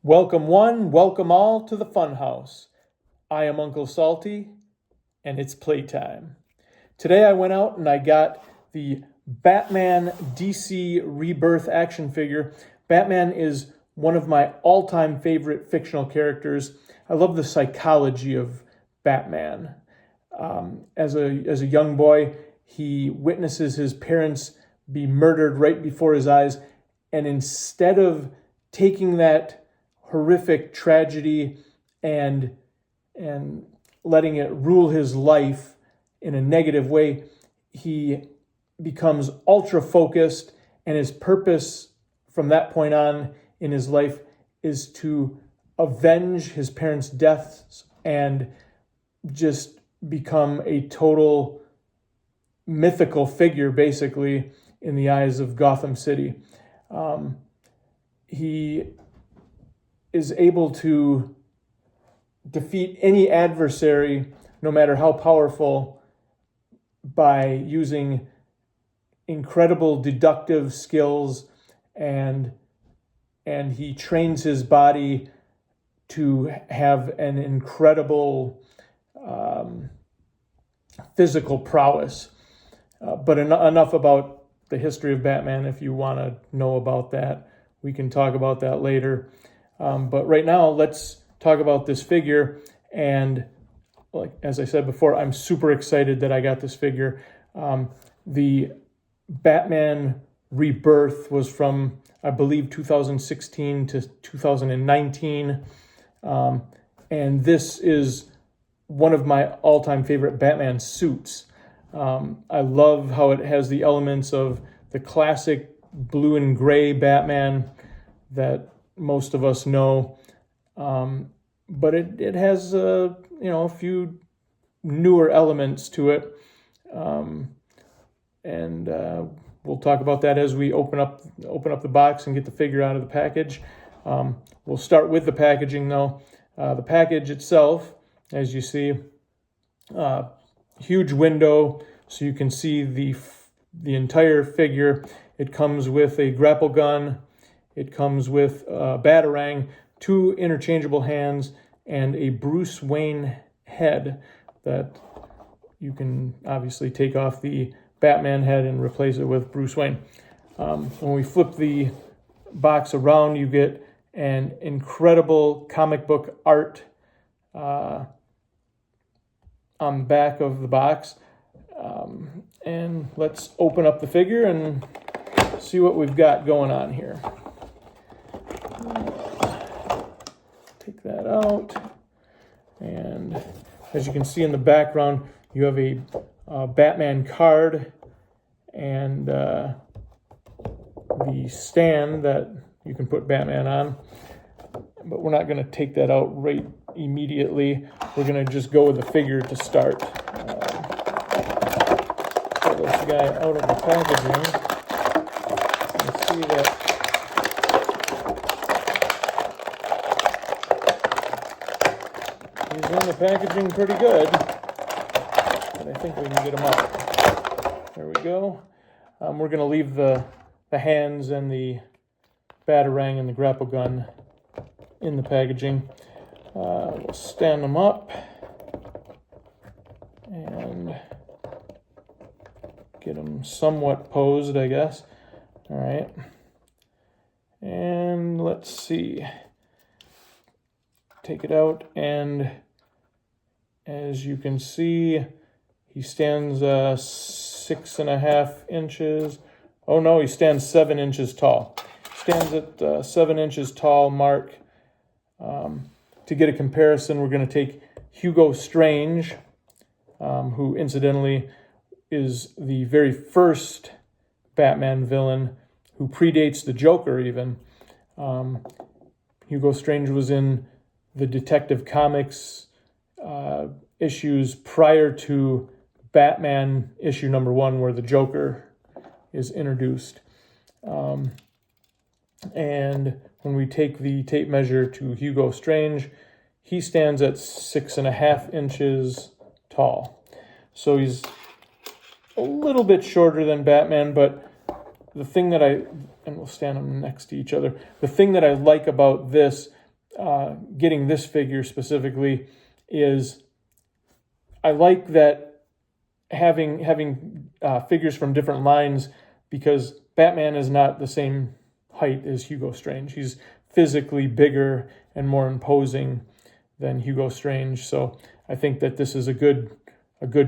Welcome one, welcome all to the Funhouse. I am Uncle Salty, and it's playtime. Today I went out and I got the Batman DC Rebirth action figure. Batman is one of my all-time favorite fictional characters. I love the psychology of Batman. As a young boy, he witnesses his parents be murdered right before his eyes, and instead of taking that horrific tragedy and letting it rule his life in a negative way, he becomes ultra focused, and his purpose from that point on in his life is to avenge his parents' deaths and just become a total mythical figure, basically, in the eyes of Gotham City. He is able to defeat any adversary, no matter how powerful, by using incredible deductive skills, and he trains his body to have an incredible physical prowess. But enough about the history of Batman. If you want to know about that, we can talk about that later. But right now, let's talk about this figure. And like as I said before, I'm super excited that I got this figure. The Batman Rebirth was from, I believe, 2016 to 2019. And this is one of my all-time favorite Batman suits. I love how it has the elements of the classic blue and gray Batman that most of us know, but it has a few newer elements to it, and we'll talk about that as we open up the box and get the figure out of the package. We'll start with the packaging though. The package itself, as you see, huge window so you can see the entire figure. It comes with a grapple gun. It comes with a batarang, 2 interchangeable hands, and a Bruce Wayne head that you can obviously take off the Batman head and replace it with Bruce Wayne. When we flip the box around, you get an incredible comic book art on the back of the box. And let's open up the figure and see what we've got going on here. Take that out, and as you can see in the background, you have a Batman card and the stand that you can put Batman on, but we're not going to take that out right immediately. We're going to just go with the figure to start. Pull this guy out of the packaging and see that he's in the packaging pretty good, but I think we can get him out. There we go. We're going to leave the hands and the batarang and the grapple gun in the packaging. We'll stand them up and get them somewhat posed, I guess. All right. And let's see. Take it out, and as you can see, he stands 6.5 inches. Oh no, he stands 7 inches tall. Stands at 7 inches tall mark. To get a comparison, we're going to take Hugo Strange, who incidentally is the very first Batman villain, who predates the Joker even. Hugo Strange was in the Detective Comics issues prior to Batman issue number 1, where the Joker is introduced. And when we take the tape measure to Hugo Strange, he stands at 6.5 inches tall. So he's a little bit shorter than Batman, but the thing that and we'll stand them next to each other. The thing that I like about this getting this figure specifically is I like that having figures from different lines, because Batman is not the same height as Hugo Strange. He's physically bigger and more imposing than Hugo Strange. So I think that this is a good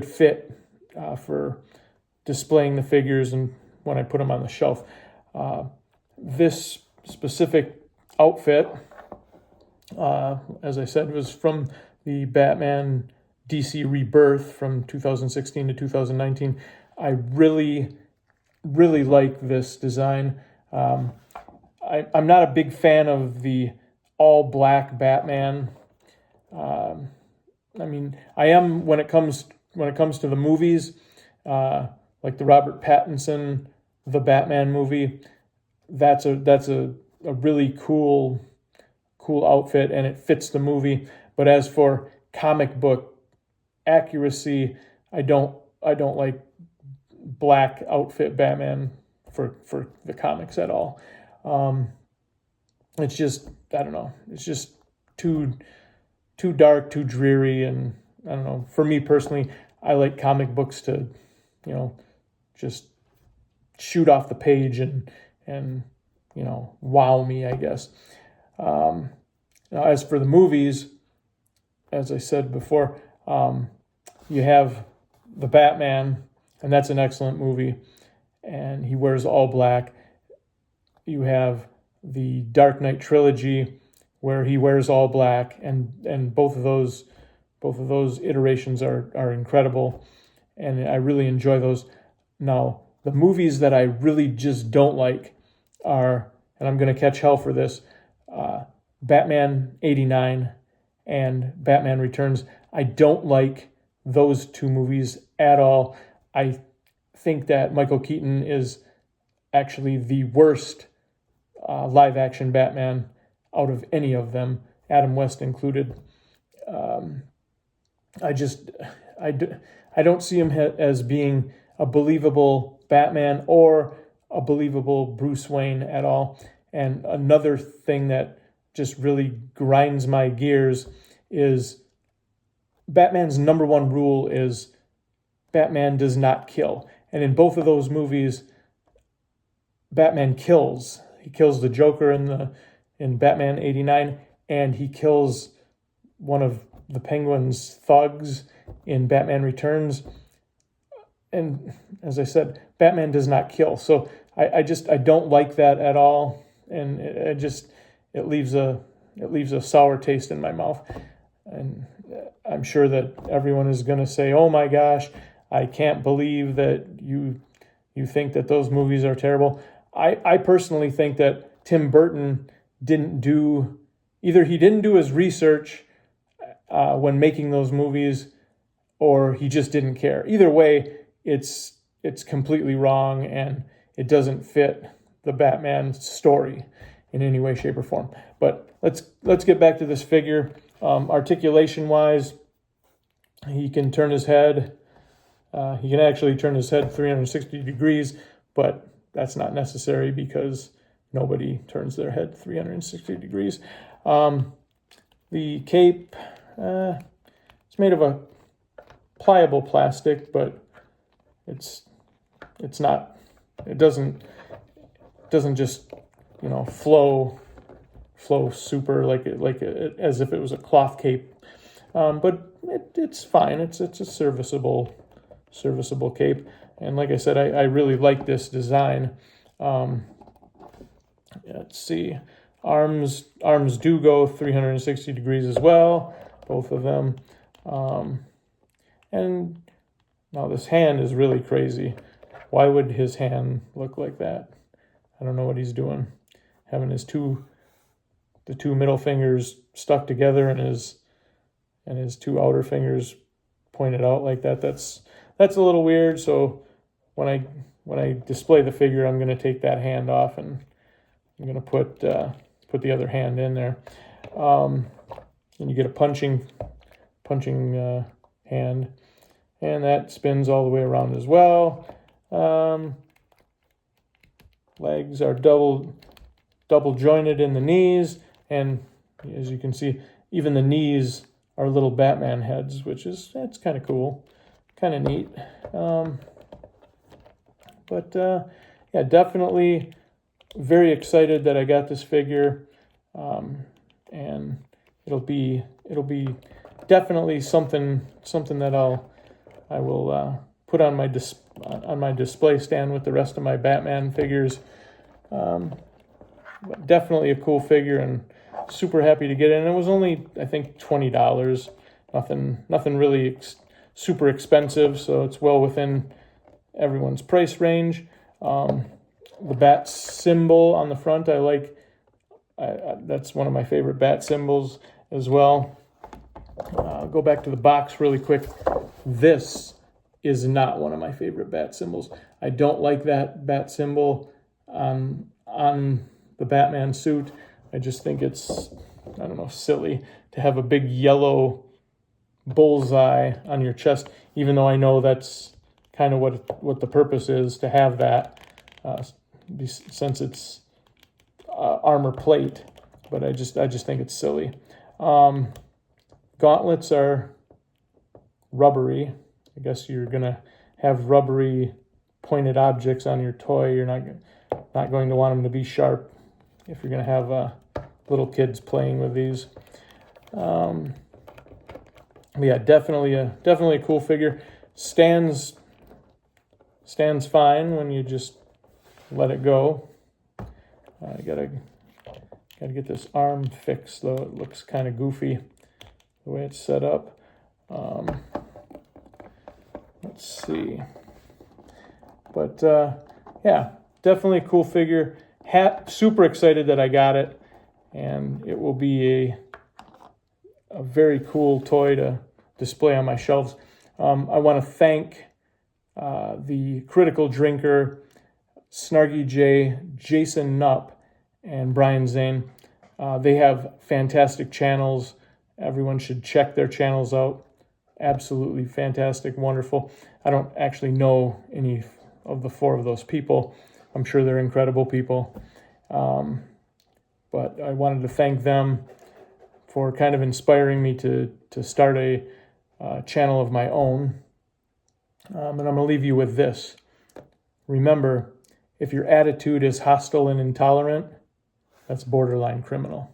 fit for displaying the figures and when I put them on the shelf. This specific outfit, as I said, was from the Batman DC Rebirth from 2016 to 2019. I really like this design. I'm not a big fan of the all black Batman. I mean, I am when it comes to the movies, like the Robert Pattinson The Batman movie. That's a really cool outfit, and it fits the movie. But as for comic book accuracy, I don't like black outfit Batman for the comics at all. It's just, I don't know, it's just too dark, too dreary, and I don't know. For me personally, I like comic books to, just shoot off the page and wow me, I guess. Now, as for the movies, as I said before, you have The Batman, and that's an excellent movie, and he wears all black. You have the Dark Knight trilogy, where he wears all black, and both of those iterations are incredible, and I really enjoy those. Now, the movies that I really just don't like are, and I'm going to catch hell for this, Batman 89 and Batman Returns. I don't like those two movies at all. I think that Michael Keaton is actually the worst live-action Batman out of any of them, Adam West included. I don't see him as being a believable Batman or a believable Bruce Wayne at all. And another thing that just really grinds my gears is Batman's number one rule is Batman does not kill. And in both of those movies, Batman kills. He kills the Joker in Batman 89, and he kills one of the Penguin's thugs in Batman Returns. And as I said, Batman does not kill. So I don't like that at all, and it leaves a sour taste in my mouth. And I'm sure that everyone is going to say, "Oh my gosh, I can't believe that you think that those movies are terrible." I personally think that Tim Burton didn't do his research when making those movies, or he just didn't care. Either way, it's completely wrong, and it doesn't fit the Batman story in any way, shape, or form. But let's get back to this figure. Articulation-wise, he can turn his head. He can actually turn his head 360 degrees, but that's not necessary because nobody turns their head 360 degrees. The cape, it's made of a pliable plastic, but it's not. It doesn't just flow super like as if it was a cloth cape. But it's fine. It's a serviceable cape. And like I said, I really like this design. Let's see. Arms do go 360 degrees as well, both of them. And now this hand is really crazy. Why would his hand look like that? I don't know what he's doing. Having the two middle fingers stuck together and his two outer fingers pointed out like that. That's a little weird. So when I display the figure, I'm going to take that hand off and I'm going to put the other hand in there. And you get a punching hand, and that spins all the way around as well. Legs are double jointed in the knees, and As you can see, even the knees are little Batman heads, which is, that's kind of cool, kind of neat. Yeah, definitely very excited that I got this figure, and it'll be definitely something that I will put on my display stand with the rest of my Batman figures. Definitely a cool figure, and super happy to get it. And it was only, I think, $20. Nothing really super expensive, so it's well within everyone's price range. The bat symbol on the front, I like. That's one of my favorite bat symbols as well. Go back to the box really quick. This is not one of my favorite bat symbols. I don't like that bat symbol on the Batman suit. I just think it's, I don't know, silly to have a big yellow bullseye on your chest, even though I know that's kind of what the purpose is, to have that, since it's armor plate. But I just think it's silly. Gauntlets are rubbery. I guess you're gonna have rubbery pointed objects on your toy. You're not going to want them to be sharp if you're gonna have little kids playing with these. Yeah, definitely a cool figure. Stands fine when you just let it go. I gotta get this arm fixed, though. It looks kind of goofy the way it's set up. Let's see. But yeah, definitely a cool figure. Super excited that I got it, and it will be a very cool toy to display on my shelves. I want to thank the Critical Drinker, Snarky J, Jason Nupp, and Brian Zane. They have fantastic channels. Everyone should check their channels out. Absolutely fantastic, wonderful. I don't actually know any of the four of those people. I'm sure they're incredible people. But I wanted to thank them for kind of inspiring me to start a channel of my own. And I'm going to leave you with this. Remember, if your attitude is hostile and intolerant, that's borderline criminal.